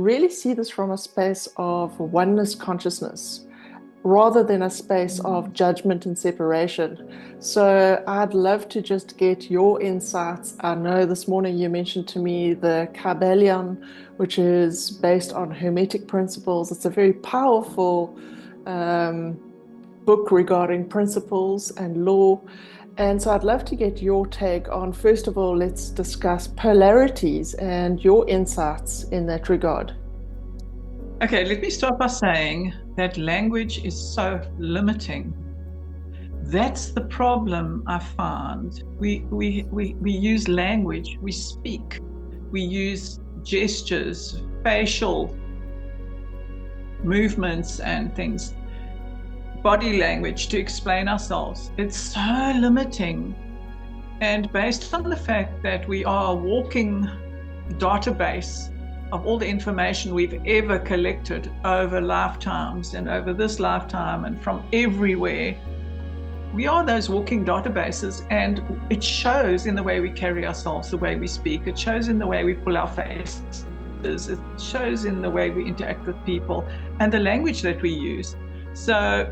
really see this from a space of oneness consciousness rather than a space of judgment and separation. So I'd love to just get your insights. I know this morning you mentioned to me the Kabbalion, which is based on Hermetic principles. It's a very powerful um, book regarding principles and law. And so I'd love to get your take on, first of all, let's discuss polarities and your insights in that regard. Okay, let me start by saying that language is so limiting. That's the problem I found. We use language, we speak, we use gestures, facial movements and things, body language to explain ourselves. It's so limiting. And based on the fact that we are a walking database of all the information we've ever collected over lifetimes and over this lifetime and from everywhere, we are those walking databases, and it shows in the way we carry ourselves, the way we speak. It shows in the way we pull our faces. It shows in the way we interact with people and the language that we use. So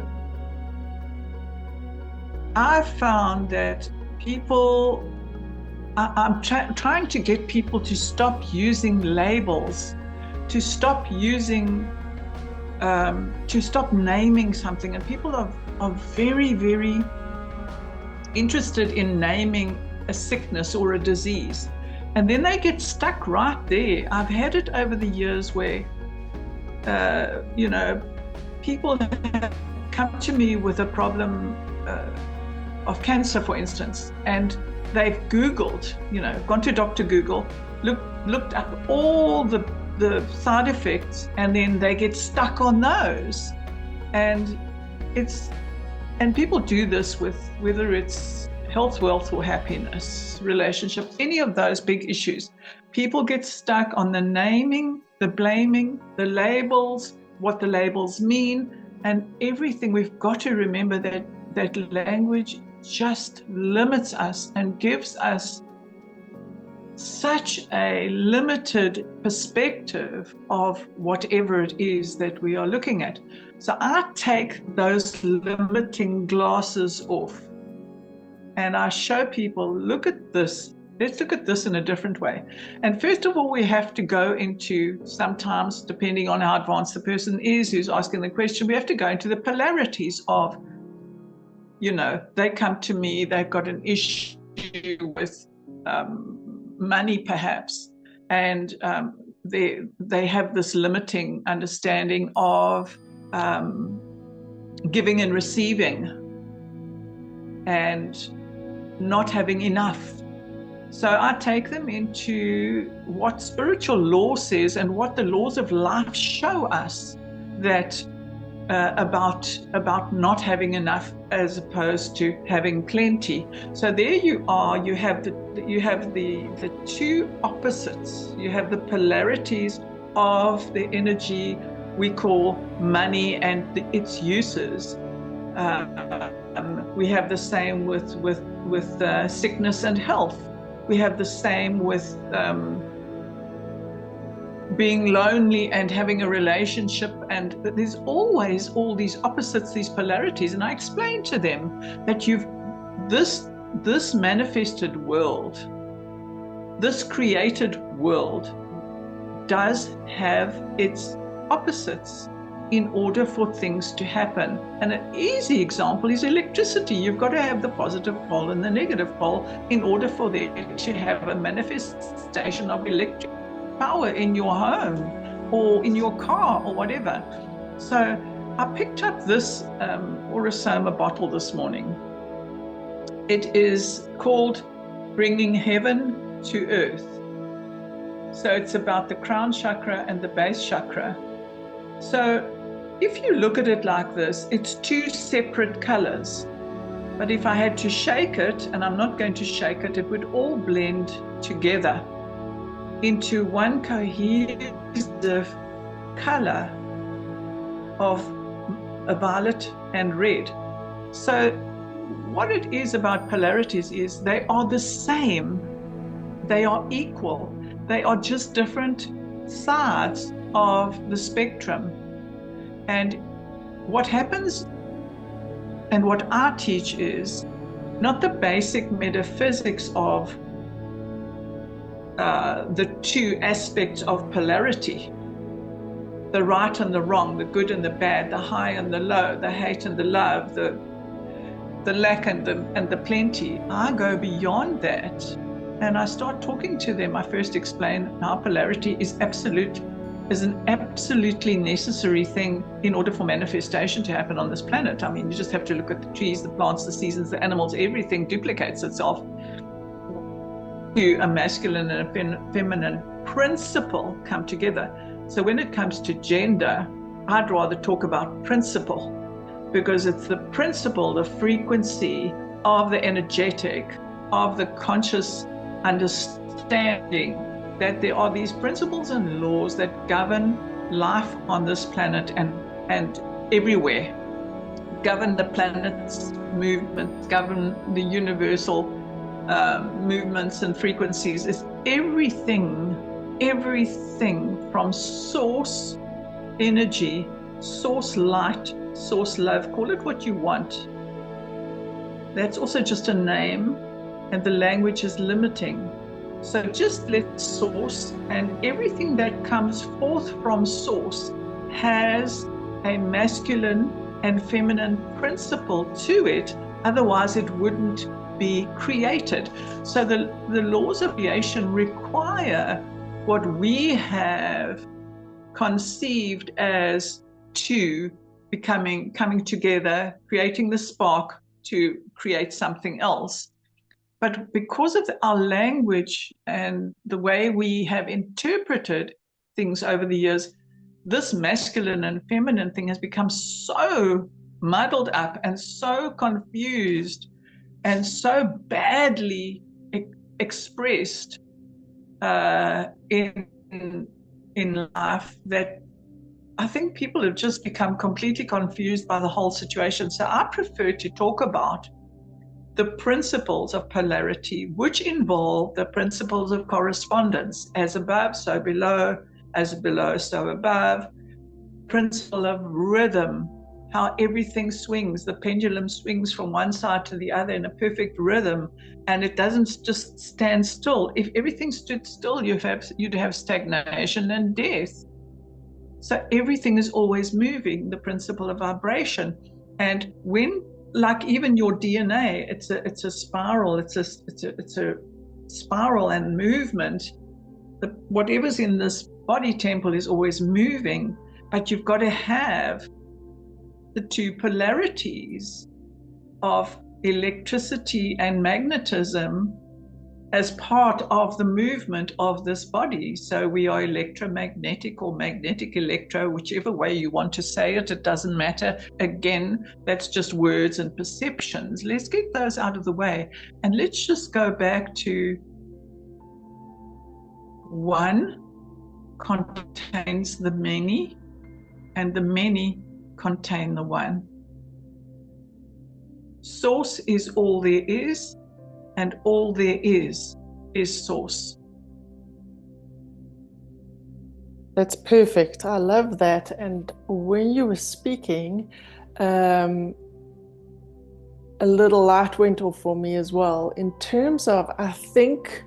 I've found that people, I'm trying to get people to stop using labels, to stop naming something. And people are very, very interested in naming a sickness or a disease. And then they get stuck right there. I've had it over the years where, people have come to me with a problem of cancer, for instance, and they've Googled, gone to Dr. Google, looked up all the side effects, and then they get stuck on those. And people do this with whether it's health, wealth, or happiness, relationships, any of those big issues. People get stuck on the naming, the blaming, the labels, what the labels mean, and everything. We've got to remember that language just limits us and gives us such a limited perspective of whatever it is that we are looking at. So I take those limiting glasses off and I show people, look at this. Let's look at this in a different way. And first of all, we have to go into, sometimes, depending on how advanced the person is who's asking the question, we have to go into the polarities of, they come to me, they've got an issue with money perhaps, and they have this limiting understanding of giving and receiving and not having enough. So I take them into what spiritual law says and what the laws of life show us that about not having enough as opposed to having plenty. So there you are. You have the two opposites. You have the polarities of the energy we call money and its uses. We have the same with sickness and health. We have the same with being lonely and having a relationship, and there's always all these opposites, these polarities. And I explain to them that this manifested world, this created world, does have its opposites in order for things to happen. And an easy example is electricity. You've got to have the positive pole and the negative pole in order for there to have a manifestation of electric power in your home or in your car or whatever. So I picked up this Orosoma bottle this morning. It is called Bringing Heaven to Earth. So it's about the crown chakra and the base chakra. So if you look at it like this, it's two separate colors. But if I had to shake it, and I'm not going to shake it, it would all blend together into one cohesive color of a violet and red. So what it is about polarities is they are the same, they are equal, they are just different sides of the spectrum. And what happens, and what I teach, is not the basic metaphysics of the two aspects of polarity, the right and the wrong, the good and the bad, the high and the low, the hate and the love, the lack and the plenty. I go beyond that, and I start talking to them. I first explain how polarity is an absolutely necessary thing in order for manifestation to happen on this planet. I mean, you just have to look at the trees, the plants, the seasons, the animals. Everything duplicates itself to a masculine and a feminine principle come together. So when it comes to gender, I'd rather talk about principle, because it's the principle, the frequency of the energetic, of the conscious understanding that there are these principles and laws that govern life on this planet and everywhere, govern the planet's movement, govern the universal movements and frequencies. It's everything from source energy, source light, source love, call it what you want. That's also just a name, and the language is limiting. So just let source, and everything that comes forth from source has a masculine and feminine principle to it. Otherwise it wouldn't be created. So the laws of creation require what we have conceived as two coming together, creating the spark to create something else. But because of our language and the way we have interpreted things over the years, this masculine and feminine thing has become so muddled up and so confused and so badly expressed in life that I think people have just become completely confused by the whole situation. So I prefer to talk about the principles of polarity, which involve the principles of correspondence, as above, so below, as below, so above, principle of rhythm, how everything swings, the pendulum swings from one side to the other in a perfect rhythm, and it doesn't just stand still. If everything stood still, you'd have stagnation and death. So everything is always moving, the principle of vibration. And when, like even your DNA, it's a spiral, it's a spiral and movement. Whatever's in this body temple is always moving, but you've got to have the two polarities of electricity and magnetism as part of the movement of this body. So we are electromagnetic or magnetic electro, whichever way you want to say it, it doesn't matter. Again, that's just words and perceptions. Let's get those out of the way. And let's just go back to one contains the many, and the many contain the one. Source is all there is, and all there is source. That's perfect. I love that. And when you were speaking, a little light went off for me as well, in terms of, I think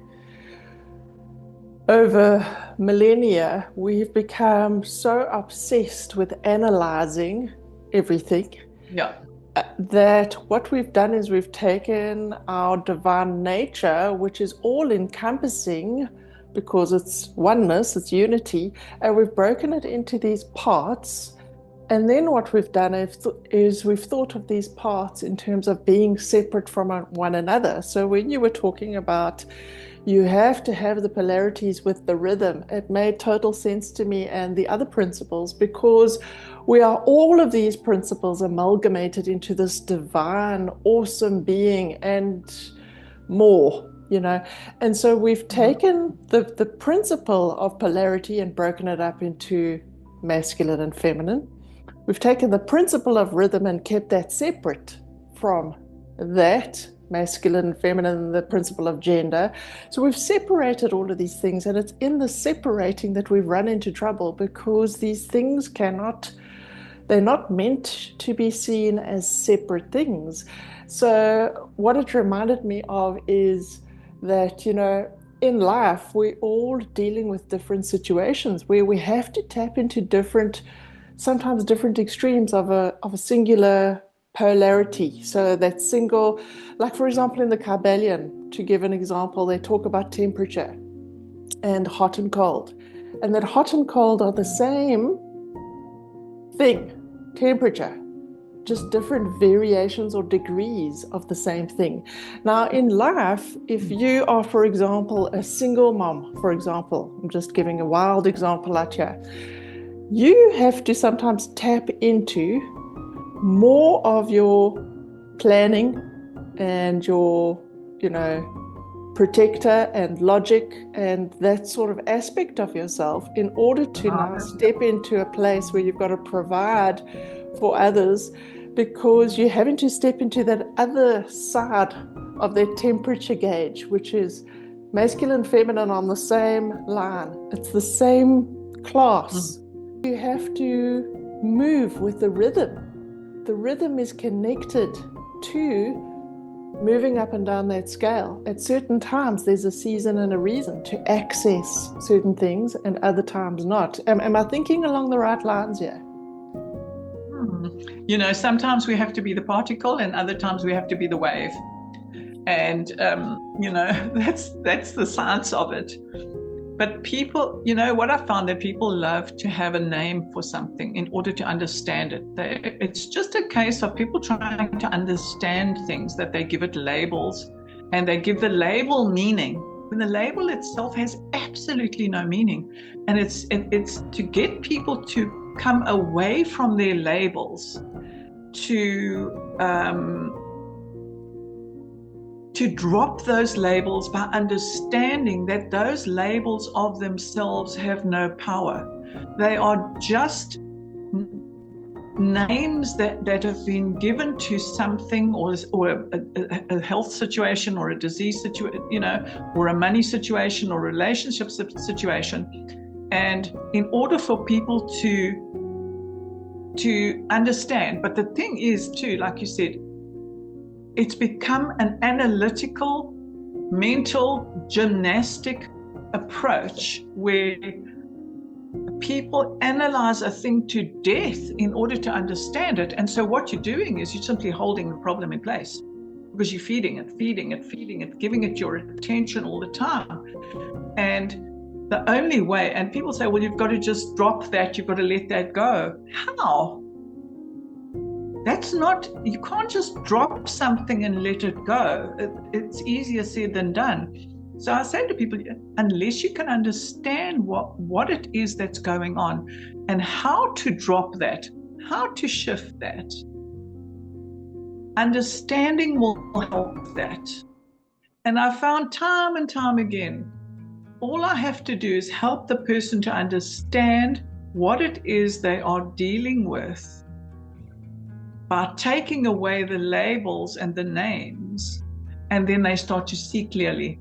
over millennia, we've become so obsessed with analyzing everything. Yeah. That what we've done is we've taken our divine nature, which is all encompassing because it's oneness, it's unity, and we've broken it into these parts. And then what we've done is we've thought of these parts in terms of being separate from one another. So when you were talking about you have to have the polarities with the rhythm, it made total sense to me, and the other principles, because we are all of these principles amalgamated into this divine, awesome being and more, And so we've taken the principle of polarity and broken it up into masculine and feminine. We've taken the principle of rhythm and kept that separate from that, masculine, feminine, the principle of gender. So we've separated all of these things, and it's in the separating that we've run into trouble because these things they're not meant to be seen as separate things. So what it reminded me of is that, in life, we're all dealing with different situations where we have to tap into sometimes different extremes of a singular polarity. So that single, like for example, in the Kybalion, to give an example, they talk about temperature and hot and cold. And that hot and cold are the same thing, temperature, just different variations or degrees of the same thing. Now, in life, if you are, for example, a single mom, for example, I'm just giving a wild example out here, you have to sometimes tap into more of your planning and your, protector and logic and that sort of aspect of yourself in order to now step into a place where you've got to provide for others, because you're having to step into that other side of their temperature gauge, which is masculine, feminine on the same line. It's the same class. You have to move with the rhythm. The rhythm is connected to moving up and down that scale. At certain times, there's a season and a reason to access certain things, and other times not. Am I thinking along the right lines here? Sometimes we have to be the particle, and other times we have to be the wave. And, that's the science of it. But people, what I found, that people love to have a name for something in order to understand it. It's just a case of people trying to understand things, that they give it labels, and they give the label meaning when the label itself has absolutely no meaning. And it's to get people to come away from their labels, to drop those labels by understanding that those labels of themselves have no power. They are just names that have been given to something, or a health situation, or a disease situation, or a money situation, or relationship situation. And in order for people to understand, but the thing is too, like you said, it's become an analytical, mental, gymnastic approach where people analyze a thing to death in order to understand it. And so what you're doing is you're simply holding the problem in place, because you're feeding it, giving it your attention all the time. And the only way, and people say, well, you've got to just drop that, you've got to let that go. How? That's not, you can't just drop something and let it go. It's easier said than done. So I say to people, unless you can understand what it is that's going on and how to drop that, how to shift that, understanding will help that. And I found time and time again, all I have to do is help the person to understand what it is they are dealing with, by taking away the labels and the names, and then they start to see clearly.